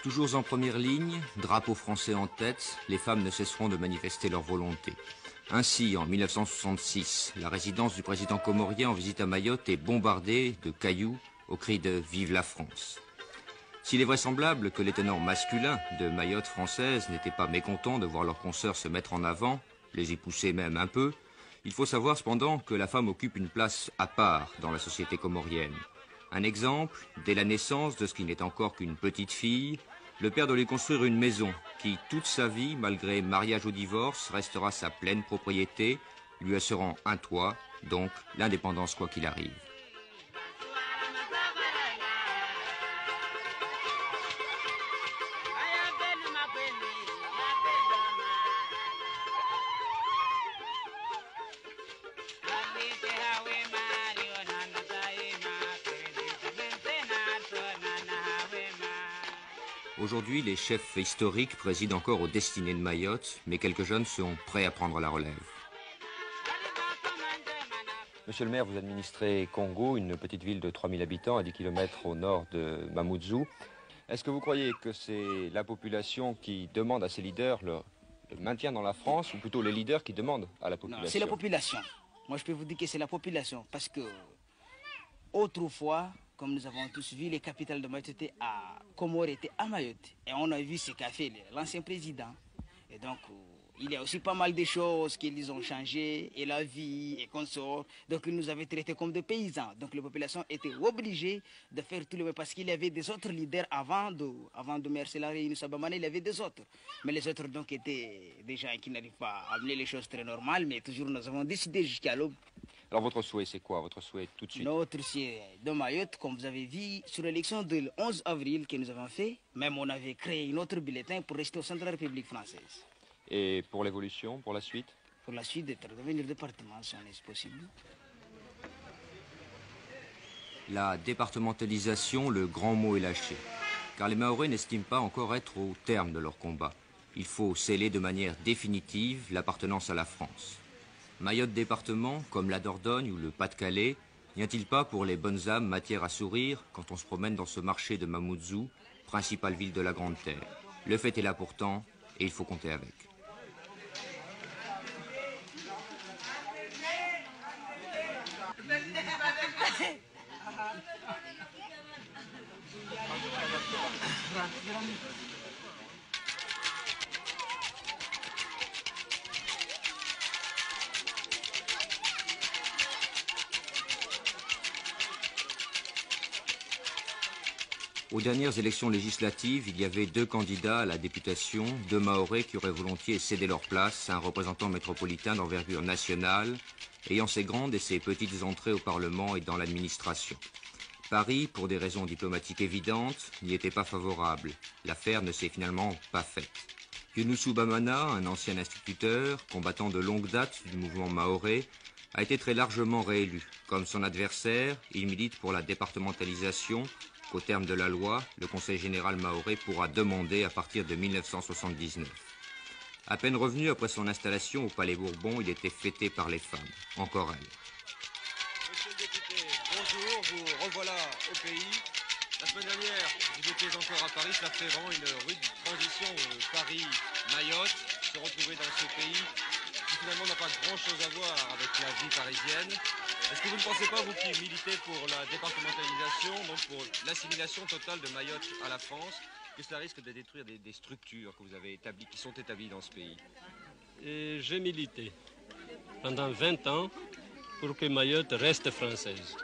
Toujours en première ligne, drapeau français en tête, les femmes ne cesseront de manifester leur volonté. Ainsi, en 1966, la résidence du président comorien en visite à Mayotte est bombardée de cailloux au cri de « Vive la France ». S'il est vraisemblable que les tenants masculins de Mayotte française n'étaient pas mécontents de voir leurs consoeurs se mettre en avant, les y pousser même un peu, il faut savoir cependant que la femme occupe une place à part dans la société comorienne. Un exemple, dès la naissance de ce qui n'est encore qu'une petite fille, le père doit lui construire une maison qui, toute sa vie, malgré mariage ou divorce, restera sa pleine propriété, lui assurant un toit, donc l'indépendance quoi qu'il arrive. Aujourd'hui, les chefs historiques président encore aux destinées de Mayotte, mais quelques jeunes sont prêts à prendre la relève. Monsieur le maire, vous administrez Congo, une petite ville de 3000 habitants à 10 km au nord de Mamoudzou. Est-ce que vous croyez que c'est la population qui demande à ses leaders le maintien dans la France, ou plutôt les leaders qui demandent à la population? Non, c'est la population. Moi, je peux vous dire que c'est la population, parce que autrefois, comme nous avons tous vu, les capitales de Mayotte étaient à Comores, étaient à Mayotte. Et on a vu ce qu'a fait l'ancien président. Et donc, il y a aussi pas mal de choses qu'ils ont changées, et la vie, et consorts. Donc, ils nous avaient traités comme des paysans. Donc, la population était obligée de faire tout le monde, parce qu'il y avait des autres leaders avant de Mercelari et Sabamane, il y avait des autres. Mais les autres, donc, étaient des gens qui n'arrivent pas à amener les choses très normales, mais toujours, nous avons décidé jusqu'à l'aube. Alors votre souhait, c'est quoi? Votre souhait tout de suite? Notre souhait de Mayotte, comme vous avez vu, sur l'élection du 11 avril que nous avons fait, même on avait créé notre bulletin pour rester au sein de la République française. Et pour l'évolution, pour la suite? Pour la suite, d'être devenir département, si on est possible. La départementalisation, le grand mot est lâché. Car les Mahorais n'estiment pas encore être au terme de leur combat. Il faut sceller de manière définitive l'appartenance à la France. Mayotte département, comme la Dordogne ou le Pas-de-Calais, n'y a-t-il pas pour les bonnes âmes matière à sourire quand on se promène dans ce marché de Mamoudzou, principale ville de la Grande Terre? Le fait est là pourtant, et il faut compter avec. Aux dernières élections législatives, il y avait 2 candidats à la députation, 2 Mahorais qui auraient volontiers cédé leur place à un représentant métropolitain d'envergure nationale, ayant ses grandes et ses petites entrées au Parlement et dans l'administration. Paris, pour des raisons diplomatiques évidentes, n'y était pas favorable. L'affaire ne s'est finalement pas faite. Younoussou Bamana, un ancien instituteur, combattant de longue date du mouvement mahorais, a été très largement réélu. Comme son adversaire, il milite pour la départementalisation, qu'au terme de la loi, le Conseil général mahorais pourra demander à partir de 1979. À peine revenu après son installation au Palais Bourbon, il était fêté par les femmes, encore elles. Monsieur le député, bonjour, vous revoilà au pays. La semaine dernière, vous étiez encore à Paris, ça fait vraiment une rude transition Paris-Mayotte, se retrouver dans ce pays qui finalement n'a pas grand-chose à voir avec la vie parisienne. Est-ce que vous ne pensez pas, vous qui militez pour la départementalisation, donc pour l'assimilation totale de Mayotte à la France, que cela risque de détruire des structures que vous avez établies, qui sont établies dans ce pays? J'ai milité pendant 20 ans pour que Mayotte reste française.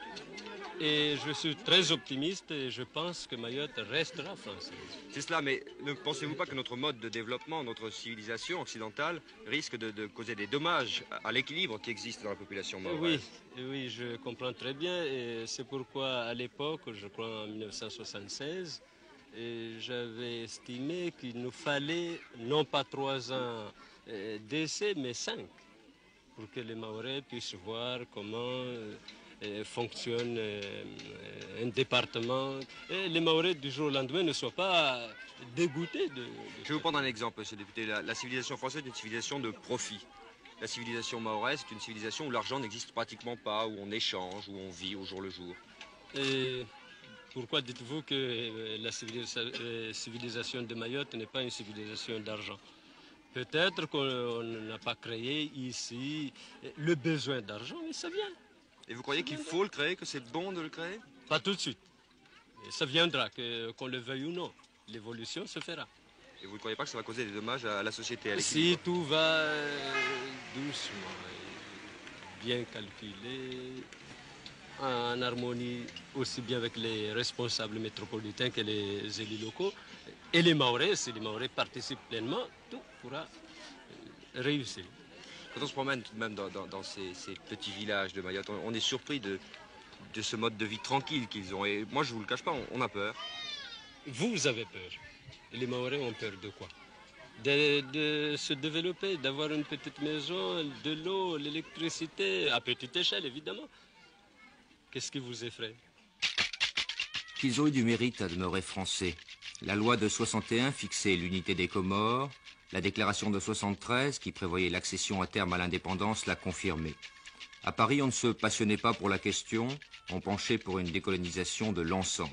Et je suis très optimiste et je pense que Mayotte restera française. C'est cela, mais ne pensez-vous pas que notre mode de développement, notre civilisation occidentale, risque de causer des dommages à l'équilibre qui existe dans la population mahoraise? Oui, je comprends très bien. Et c'est pourquoi, à l'époque, je crois en 1976, j'avais estimé qu'il nous fallait non pas 3 ans d'essai, mais 5, pour que les Mahorais puissent voir comment fonctionne un département. Et les Mahorais du jour au lendemain ne soient pas dégoûtés de... Je vais vous prendre un exemple, monsieur le député. La civilisation française est une civilisation de profit. La civilisation mahoraise est une civilisation où l'argent n'existe pratiquement pas, où on échange, où on vit au jour le jour. Et Pourquoi dites-vous que la civilisation de Mayotte n'est pas une civilisation d'argent? Peut-être qu'on n'a pas créé ici le besoin d'argent, mais ça vient. Et vous croyez qu'il faut le créer, que c'est bon de le créer? Pas tout de suite. Ça viendra, qu'on le veuille ou non. L'évolution se fera. Et vous ne croyez pas que ça va causer des dommages à la société, à Si l'équilibre? tout va doucement, bien calculé, en harmonie aussi bien avec les responsables métropolitains que les élus locaux, et les Mahorais, si les Mahorais participent pleinement, tout pourra réussir. Quand on se promène tout de même dans ces petits villages de Mayotte, on est surpris de ce mode de vie tranquille qu'ils ont. Et moi, je ne vous le cache pas, on a peur. Vous avez peur. Les Mahorais ont peur de quoi? De se développer, d'avoir une petite maison, de l'eau, l'électricité, à petite échelle évidemment. Qu'est-ce qui vous effraie? Qu'ils ont eu du mérite à demeurer français. La loi de 61 fixait l'unité des Comores, la déclaration de 73 qui prévoyait l'accession à terme à l'indépendance l'a confirmé. À Paris, on ne se passionnait pas pour la question, on penchait pour une décolonisation de l'ensemble.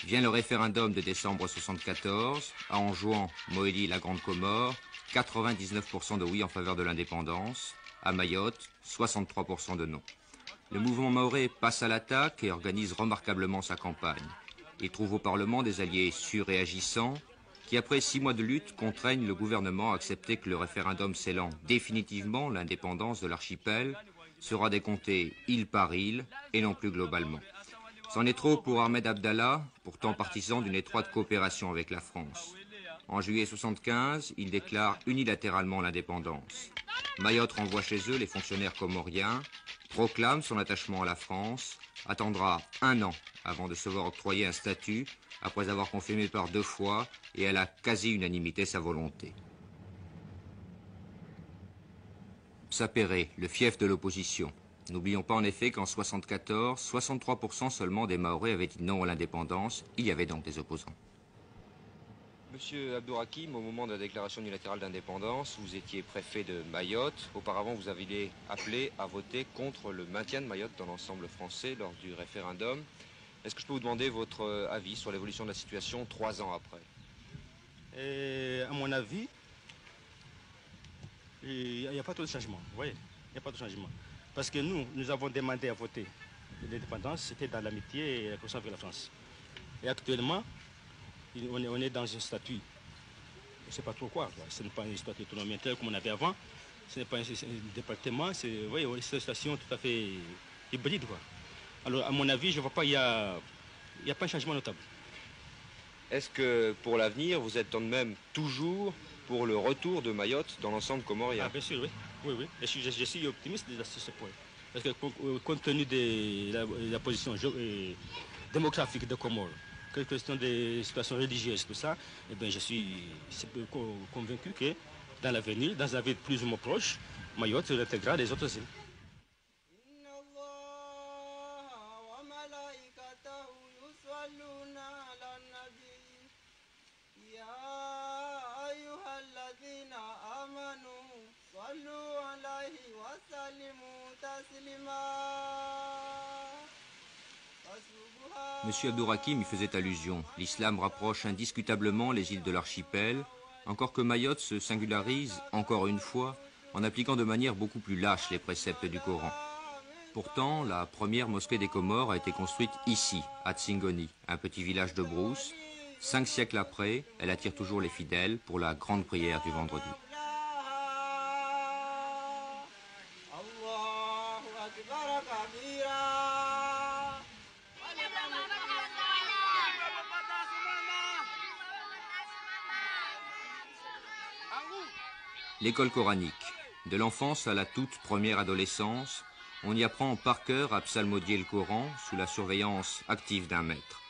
Vient le référendum de décembre 74, à Anjouan, Mohéli et la Grande Comore, 99% de oui en faveur de l'indépendance, à Mayotte, 63% de non. Le mouvement mahorais passe à l'attaque et organise remarquablement sa campagne. Il trouve au Parlement des alliés sûrs et agissants qui, après 6 mois de lutte, contraignent le gouvernement à accepter que le référendum scellant définitivement l'indépendance de l'archipel sera décompté île par île et non plus globalement. C'en est trop pour Ahmed Abdallah, pourtant partisan d'une étroite coopération avec la France. En juillet 75, il déclare unilatéralement l'indépendance. Mayotte renvoie chez eux les fonctionnaires comoriens, proclame son attachement à la France, attendra 1 an avant de se voir octroyer un statut, après avoir confirmé par 2 fois et à la quasi-unanimité sa volonté. Sapéré, le fief de l'opposition. N'oublions pas en effet qu'en 74, 63% seulement des Mahorais avaient dit non à l'indépendance. Il y avait donc des opposants. Monsieur Abdourakim, au moment de la déclaration unilatérale d'indépendance, vous étiez préfet de Mayotte. Auparavant, vous aviez appelé à voter contre le maintien de Mayotte dans l'ensemble français lors du référendum. Est-ce que je peux vous demander votre avis sur l'évolution de la situation 3 ans après? À mon avis, il n'y a pas trop de changement. Vous voyez, il n'y a pas de changement. Parce que nous avons demandé à voter l'indépendance, c'était dans l'amitié et la conscience avec la France. Et actuellement, on est dans un statut, je ne sais pas trop quoi. Ce n'est pas un statut autonomie interne comme on avait avant. Ce n'est pas un département, c'est une situation tout à fait hybride, quoi. Alors, à mon avis, je ne vois pas, il n'y a pas un changement notable. Est-ce que pour l'avenir, vous êtes tout de même toujours pour le retour de Mayotte dans l'ensemble comorien? Ah, bien sûr, oui. Oui. Je suis optimiste sur ce point. Parce que compte tenu de la position démographique de Comores, question des situations religieuses, tout ça, eh bien, je suis convaincu que dans l'avenir, dans un avenir plus ou moins proche, Mayotte réintégrera les autres îles. Monsieur Abdourakim y faisait allusion. L'islam rapproche indiscutablement les îles de l'archipel, encore que Mayotte se singularise, encore une fois, en appliquant de manière beaucoup plus lâche les préceptes du Coran. Pourtant, la première mosquée des Comores a été construite ici, à Tsingoni, un petit village de brousse. 5 siècles après, elle attire toujours les fidèles pour la grande prière du vendredi. L'école coranique. De l'enfance à la toute première adolescence, on y apprend par cœur à psalmodier le Coran sous la surveillance active d'un maître.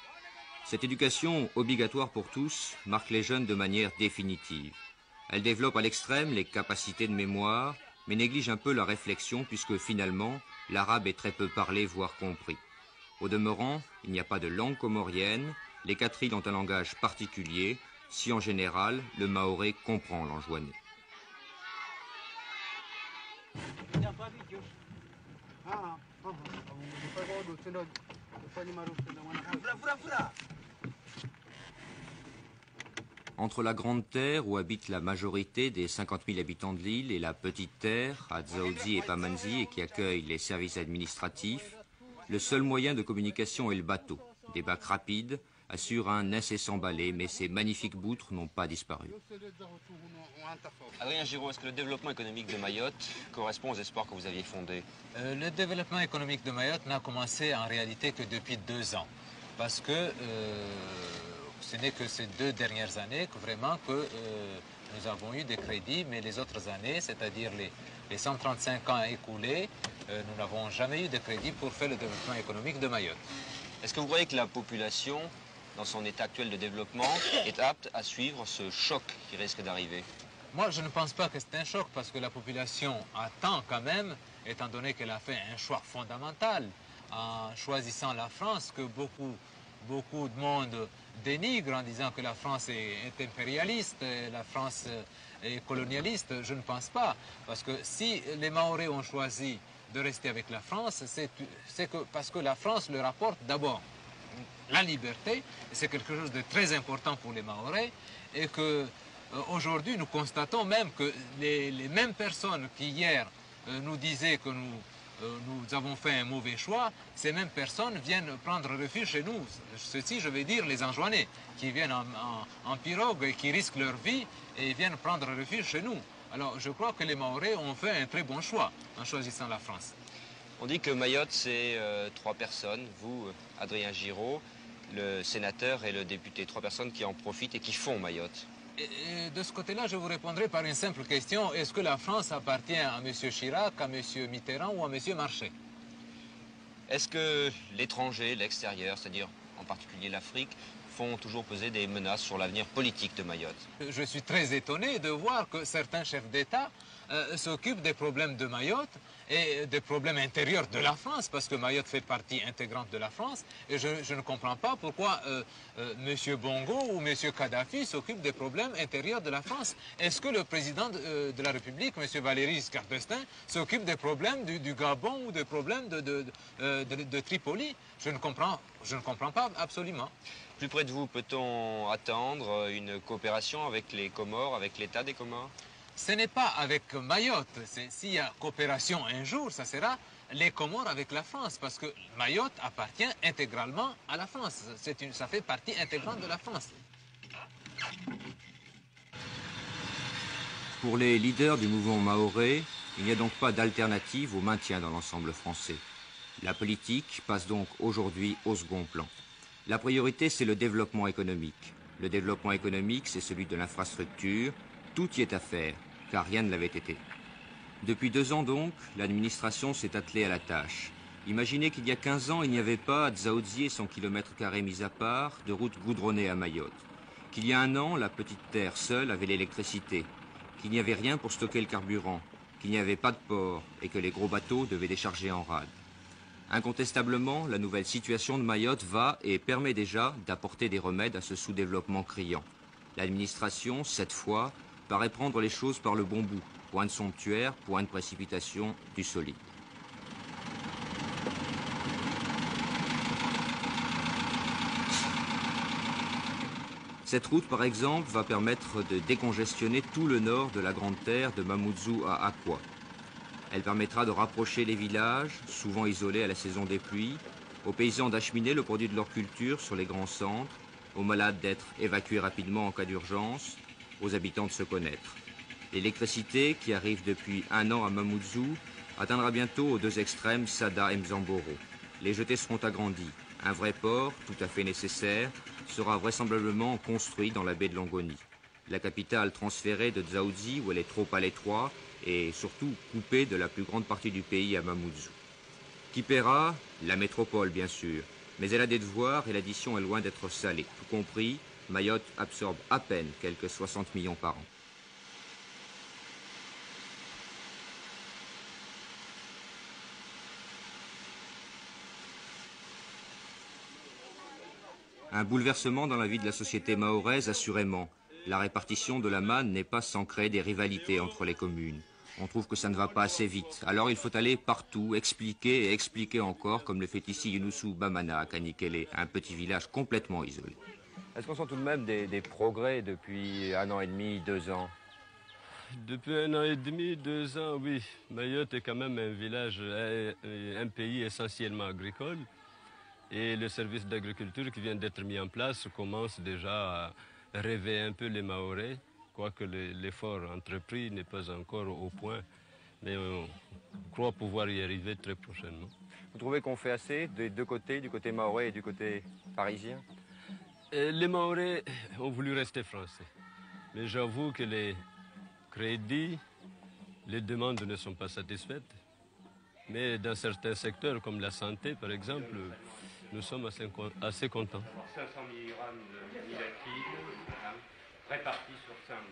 Cette éducation, obligatoire pour tous, marque les jeunes de manière définitive. Elle développe à l'extrême les capacités de mémoire, mais néglige un peu la réflexion puisque finalement, l'arabe est très peu parlé, voire compris. Au demeurant, il n'y a pas de langue comorienne, les 4 îles ont un langage particulier, si en général, le mahorais comprend l'enjouané. Entre la Grande Terre, où habite la majorité des 50 000 habitants de l'île, et la Petite Terre, à Dzaoudzi et Pamandzi, et qui accueille les services administratifs, le seul moyen de communication est le bateau. Des bacs rapides assurent un incessant balai, mais ces magnifiques boutres n'ont pas disparu. Adrien Giraud, est-ce que le développement économique de Mayotte correspond aux espoirs que vous aviez fondés? Le développement économique de Mayotte n'a commencé en réalité que depuis 2 ans. Parce que ce n'est que ces 2 dernières années que vraiment nous avons eu des crédits, mais les autres années, c'est-à-dire les 135 ans écoulés, nous n'avons jamais eu de crédit pour faire le développement économique de Mayotte. Est-ce que vous croyez que la population, dans son état actuel de développement, est apte à suivre ce choc qui risque d'arriver? Moi, je ne pense pas que c'est un choc parce que la population attend quand même, étant donné qu'elle a fait un choix fondamental en choisissant la France, que beaucoup de monde dénigre en disant que la France est impérialiste, la France est colonialiste. Je ne pense pas, parce que si les Mahorais ont choisi de rester avec la France, c'est parce que la France leur apporte d'abord la liberté, c'est quelque chose de très important pour les Mahorais, et que aujourd'hui nous constatons même que les mêmes personnes qui hier nous disaient que nous avons fait un mauvais choix, ces mêmes personnes viennent prendre refuge chez nous. Ceci, je vais dire, les Anjouanais, qui viennent en pirogue et qui risquent leur vie et viennent prendre refuge chez nous. Alors je crois que les Mahorais ont fait un très bon choix en choisissant la France. On dit que Mayotte, c'est 3 personnes, vous, Adrien Giraud, le sénateur et le député, 3 personnes qui en profitent et qui font Mayotte. Et de ce côté-là, je vous répondrai par une simple question. Est-ce que la France appartient à M. Chirac, à M. Mitterrand ou à M. Marchais? Est-ce que l'étranger, l'extérieur, c'est-à-dire en particulier l'Afrique, font toujours peser des menaces sur l'avenir politique de Mayotte? Je suis très étonné de voir que certains chefs d'État s'occupent des problèmes de Mayotte et des problèmes intérieurs de la France, parce que Mayotte fait partie intégrante de la France, et je ne comprends pas pourquoi M. Bongo ou M. Kadhafi s'occupent des problèmes intérieurs de la France. Est-ce que le président de la République, M. Valéry Giscard d'Estaing, s'occupe des problèmes du Gabon ou des problèmes de Tripoli? Je ne comprends pas absolument. Plus près de vous, peut-on attendre une coopération avec les Comores, avec l'État des Comores? Ce n'est pas avec Mayotte. S'il y a coopération un jour, ça sera les Comores avec la France, parce que Mayotte appartient intégralement à la France. Ça fait partie intégrante de la France. Pour les leaders du mouvement mahorais, il n'y a donc pas d'alternative au maintien dans l'ensemble français. La politique passe donc aujourd'hui au second plan. La priorité, c'est le développement économique. Le développement économique, c'est celui de l'infrastructure. Tout y est à faire, car rien ne l'avait été. Depuis 2 ans donc, l'administration s'est attelée à la tâche. Imaginez qu'il y a 15 ans, il n'y avait pas, à Dzaoudzi et son km² mis à part, de route goudronnée à Mayotte. Qu'il y a 1 an, la Petite Terre seule avait l'électricité. Qu'il n'y avait rien pour stocker le carburant. Qu'il n'y avait pas de port et que les gros bateaux devaient décharger en rade. Incontestablement, la nouvelle situation de Mayotte va et permet déjà d'apporter des remèdes à ce sous-développement criant. L'administration, cette fois, paraît prendre les choses par le bon bout. Point de somptuaire, point de précipitation, du solide. Cette route, par exemple, va permettre de décongestionner tout le nord de la Grande Terre de Mamoudzou à Akwa. Elle permettra de rapprocher les villages, souvent isolés à la saison des pluies, aux paysans d'acheminer le produit de leur culture sur les grands centres, aux malades d'être évacués rapidement en cas d'urgence, aux habitants de se connaître. L'électricité, qui arrive depuis 1 an à Mamoudzou, atteindra bientôt aux 2 extrêmes Sada et Mzamboro. Les jetées seront agrandies. Un vrai port, tout à fait nécessaire, sera vraisemblablement construit dans la baie de Longoni. La capitale transférée de Dzaoudzi, où elle est trop à l'étroit, et surtout coupée de la plus grande partie du pays à Mamoudzou. Qui paiera? La métropole, bien sûr. Mais elle a des devoirs et l'addition est loin d'être salée. Tout compris, Mayotte absorbe à peine quelques 60 millions par an. Un bouleversement dans la vie de la société mahoraise, assurément. La répartition de la manne n'est pas sans créer des rivalités entre les communes. On trouve que ça ne va pas assez vite. Alors il faut aller partout, expliquer et expliquer encore, comme le fait ici Younoussou Bamana à Kanikele, un petit village complètement isolé. Est-ce qu'on sent tout de même des progrès depuis 1 an et demi, 2 ans? Depuis 1 an et demi, 2 ans, oui. Mayotte est quand même un village, un pays essentiellement agricole. Et le service d'agriculture qui vient d'être mis en place commence déjà à réveiller un peu les Mahorais, quoique l'effort entrepris n'est pas encore au point. Mais on croit pouvoir y arriver très prochainement. Vous trouvez qu'on fait assez des deux côtés, du côté mahorais et du côté parisien? Les Mahorais ont voulu rester français. Mais j'avoue que les crédits, les demandes ne sont pas satisfaites. Mais dans certains secteurs, comme la santé par exemple, nous sommes assez contents. 500 mg de nilatine, répartis sur 5 jours.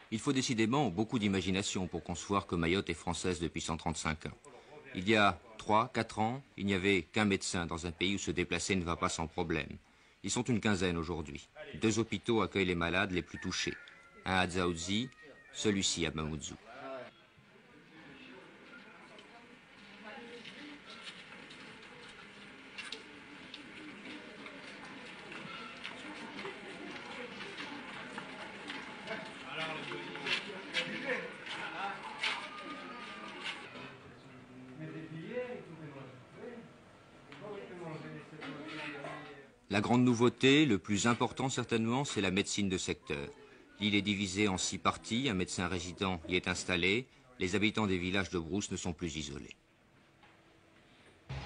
Il faut décidément beaucoup d'imagination pour concevoir que Mayotte est française depuis 135 ans. Il y a 3-4 ans, il n'y avait qu'un médecin dans un pays où se déplacer ne va pas sans problème. Ils sont une quinzaine aujourd'hui. 2 hôpitaux accueillent les malades les plus touchés. Un à Dzaoudzi, celui-ci à Mamoudzou. La grande nouveauté, le plus important certainement, c'est la médecine de secteur. L'île est divisée en 6 parties, un médecin résident y est installé, les habitants des villages de brousse ne sont plus isolés.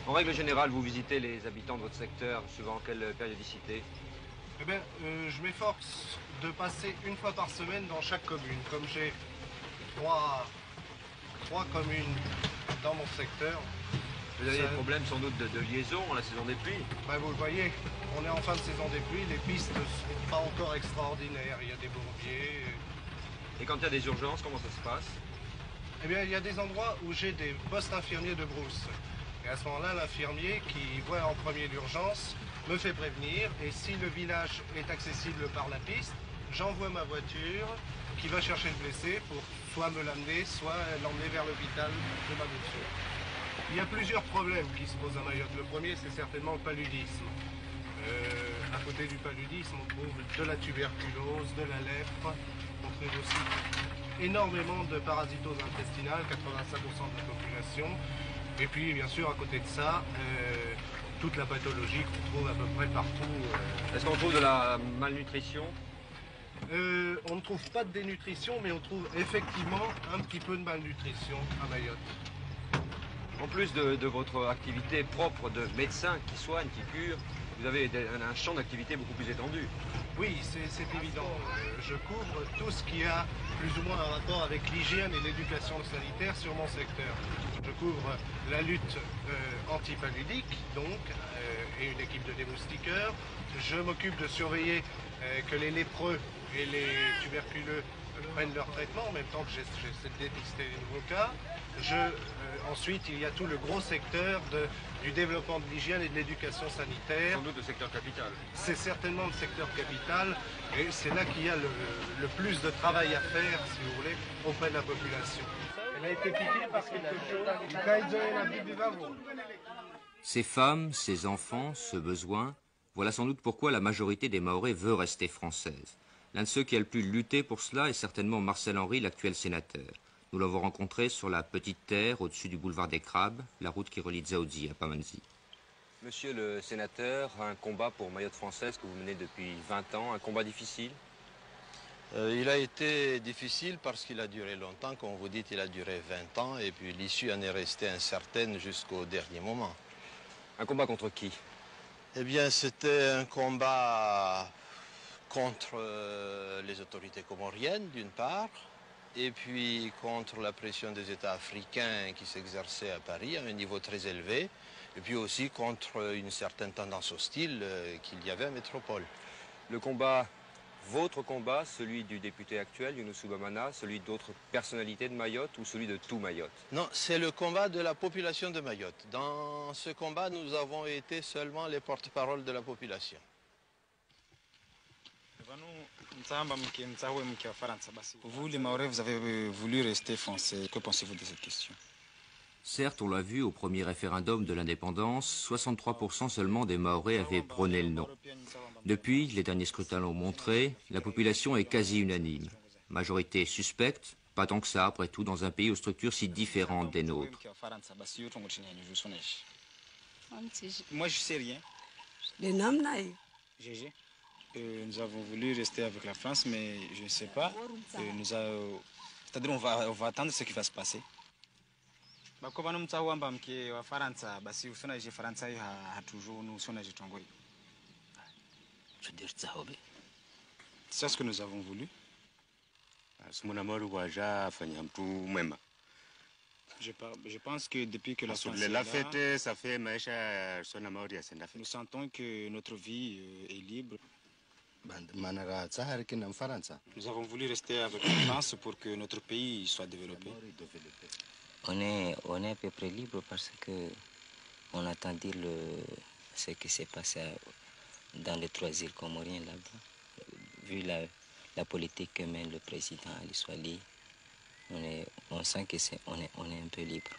En règle générale, vous visitez les habitants de votre secteur suivant quelle périodicité? Eh bien, je m'efforce de passer 1 fois par semaine dans chaque commune. Comme j'ai trois communes dans mon secteur. Vous avez des problèmes sans doute de liaison en la saison des pluies? Ben, vous le voyez, on est en fin de saison des pluies, les pistes ne sont pas encore extraordinaires. Il y a des bourbiers. Et quand il y a des urgences, comment ça se passe? Eh bien, il y a des endroits où j'ai des postes infirmiers de brousse. Et à ce moment-là, l'infirmier qui voit en premier l'urgence me fait prévenir. Et si le village est accessible par la piste, j'envoie ma voiture qui va chercher le blessé pour soit me l'amener, soit l'emmener vers l'hôpital de Mamoudzou. Il y a plusieurs problèmes qui se posent à Mayotte. Le premier, c'est certainement le paludisme. À côté du paludisme, on trouve de la tuberculose, de la lèpre. On trouve aussi énormément de parasitose intestinale, 85% de la population. Et puis, bien sûr, à côté de ça, toute la pathologie qu'on trouve à peu près partout. Est-ce qu'on trouve de la malnutrition? On ne trouve pas de dénutrition, mais on trouve effectivement un petit peu de malnutrition à Mayotte. En plus de votre activité propre de médecin qui soigne, qui cure, vous avez un champ d'activité beaucoup plus étendu. Oui, c'est évident. Je couvre tout ce qui a plus ou moins un rapport avec l'hygiène et l'éducation sanitaire sur mon secteur. Je couvre la lutte antipaludique, donc, et une équipe de démoustiqueurs. Je m'occupe de surveiller que les lépreux et les tuberculeux prennent leur traitement en même temps que j'essaie de dépister les nouveaux cas. Ensuite, il y a tout le gros secteur du développement de l'hygiène et de l'éducation sanitaire. Sans doute le secteur capital. C'est certainement le secteur capital et c'est là qu'il y a le plus de travail à faire, si vous voulez, auprès de la population. Elle a été piquée parce qu'il Ces femmes, ces enfants, ce besoin, voilà sans doute pourquoi la majorité des Mahorais veut rester française. L'un de ceux qui a le plus lutté pour cela est certainement Marcel Henry, l'actuel sénateur. Nous l'avons rencontré sur la Petite Terre, au-dessus du boulevard des Crabes, la route qui relie Dzaoudzi à Pamandzi. Monsieur le sénateur, un combat pour Mayotte française que vous menez depuis 20 ans, un combat difficile? Il a été difficile parce qu'il a duré longtemps, comme vous dites, il a duré 20 ans, et puis l'issue en est restée incertaine jusqu'au dernier moment. Un combat contre qui? Eh bien, c'était un combat contre les autorités comoriennes, d'une part, et puis contre la pression des États africains qui s'exerçaient à Paris à un niveau très élevé, et puis aussi contre une certaine tendance hostile qu'il y avait à Métropole. Le combat, votre combat, celui du député actuel, Younoussou Bamana, celui d'autres personnalités de Mayotte ou celui de tout Mayotte? Non, c'est le combat de la population de Mayotte. Dans ce combat, nous avons été seulement les porte-parole de la population. Vous, les Mahorais, vous avez voulu rester français. Que pensez-vous de cette question? Certes, on l'a vu au premier référendum de l'indépendance, 63% seulement des Mahorais avaient prôné le non. Depuis, les derniers scrutins l'ont montré, la population est quasi unanime. Majorité suspecte, pas tant que ça après tout, dans un pays aux structures si différentes des nôtres. Moi, je sais rien. GG. Nous avons voulu rester avec la France, mais je ne sais pas. C'est-à-dire on va attendre ce qui va se passer. C'est ce que nous avons voulu. Je pense que depuis que la France est là, nous sentons que notre vie est libre. Nous avons voulu rester avec la France pour que notre pays soit développé. On est à peu près libre parce que on attend dire ce qui s'est passé dans les 3 îles comoriennes là-bas. Vu la politique que mène le président Ali Swali, on sent qu'on est un peu libre.